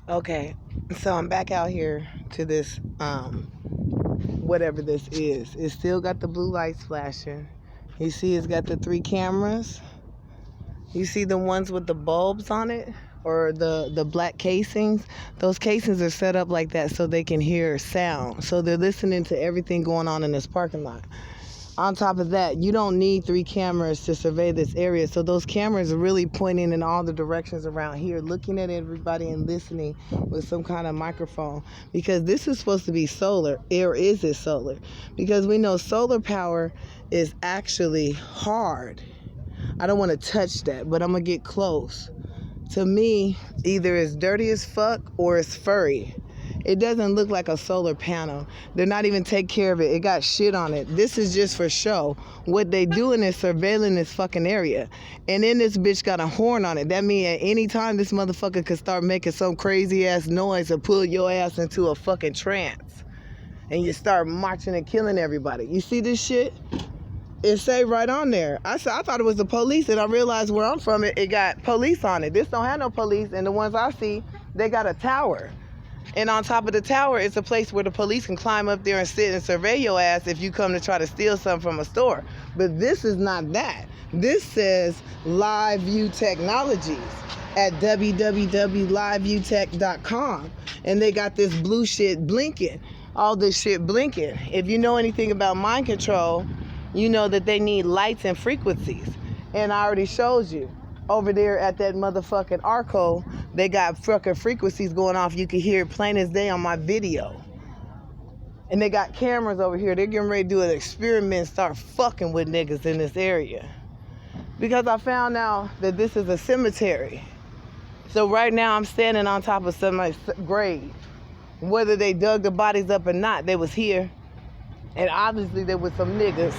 Okay, so I'm back out here to this, whatever this is. It still got the blue lights flashing. You see it's got the 3 cameras. You see the ones with the bulbs on it? Or the black casings? Those casings are set up like that so they can hear sound. So they're listening to everything going on in this parking lot. On top of that, you don't need 3 cameras to survey this area. So those cameras are really pointing in all the directions around here, looking at everybody and listening with some kind of microphone. Because this is supposed to be solar, or is it solar? Because we know solar power is actually hard. I don't want to touch that, but I'm going to get close. To me, either it's dirty as fuck or it's furry. It doesn't look like a solar panel. They're not even take care of it. It got shit on it. This is just for show. What they doing is surveilling this fucking area. And then this bitch got a horn on it. That means at any time this motherfucker could start making some crazy ass noise and pull your ass into a fucking trance. And you start marching and killing everybody. You see this shit? It say right on there. I thought it was the police, and I realized where I'm from, it got police on it. This don't have no police, and the ones I see, they got a tower. And on top of the tower, it's a place where the police can climb up there and sit and survey your ass if you come to try to steal something from a store. But this is not that. This says Live View Technologies at www.liveviewtech.com. And they got this blue shit blinking. All this shit blinking. If you know anything about mind control, you know that they need lights and frequencies. And I already showed you. Over there at that motherfucking Arco, they got fucking frequencies going off. You can hear it plain as day on my video. And they got cameras over here. They're getting ready to do an experiment and start fucking with niggas in this area. Because I found out that this is a cemetery. So right now I'm standing on top of somebody's grave. Whether they dug the bodies up or not, they was here. And obviously there was some niggas.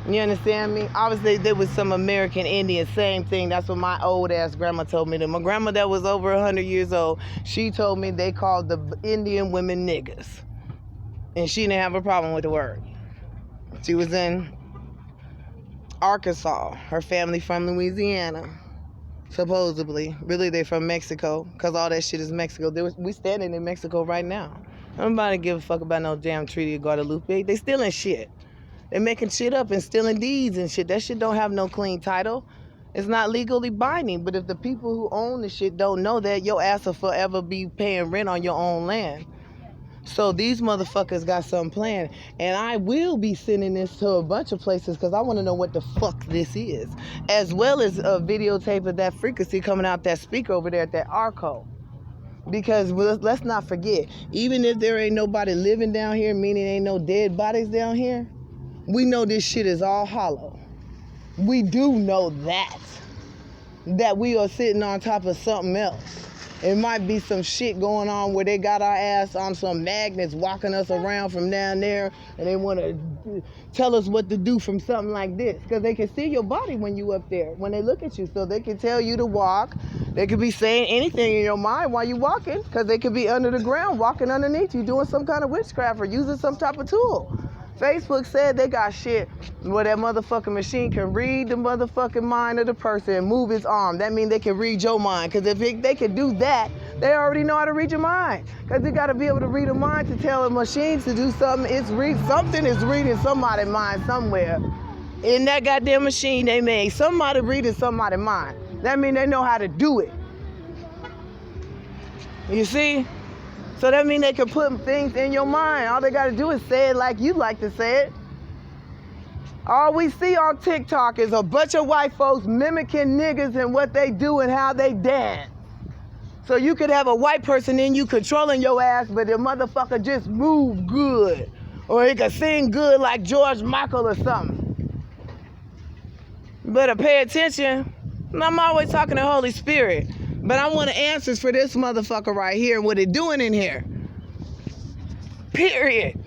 You understand me? Obviously, there was some American Indian, same thing. That's what my old ass grandma told me. My grandma that was over 100 years old, she told me they called the Indian women niggas. And she didn't have a problem with the word. She was in Arkansas. Her family from Louisiana, supposedly. Really, they from Mexico, because all that shit is Mexico. We standing in Mexico right now. Nobody give a fuck about no damn Treaty of Guadalupe. They stealing shit. They're making shit up and stealing deeds and shit. That shit don't have no clean title. It's not legally binding. But if the people who own the shit don't know that, your ass will forever be paying rent on your own land. So these motherfuckers got something planned. And I will be sending this to a bunch of places because I want to know what the fuck this is. As well as a videotape of that frequency coming out that speaker over there at that Arco. Because let's not forget, even if there ain't nobody living down here, meaning ain't no dead bodies down here, we know this shit is all hollow. We do know that we are sitting on top of something else. It might be some shit going on where they got our ass on some magnets walking us around from down there, and they want to tell us what to do from something like this. Because they can see your body when you up there, when they look at you. So they can tell you to walk. They could be saying anything in your mind while you walking, because they could be under the ground, walking underneath you, doing some kind of witchcraft or using some type of tool. Facebook said they got shit where that motherfucking machine can read the motherfucking mind of the person and move his arm. That means they can read your mind. Because if they can do that, they already know how to read your mind. Because they got to be able to read a mind to tell a machine to do something. Something is reading somebody's mind somewhere. In that goddamn machine they made, somebody reading somebody's mind. That means they know how to do it. You see? So that means they can put things in your mind. All they got to do is say it like you like to say it. All we see on TikTok is a bunch of white folks mimicking niggas and what they do and how they dance. So you could have a white person in you controlling your ass, but the motherfucker just move good. Or he could sing good like George Michael or something. You better pay attention. I'm always talking to Holy Spirit. But I want answers for this motherfucker right here and what it doing in here. Period.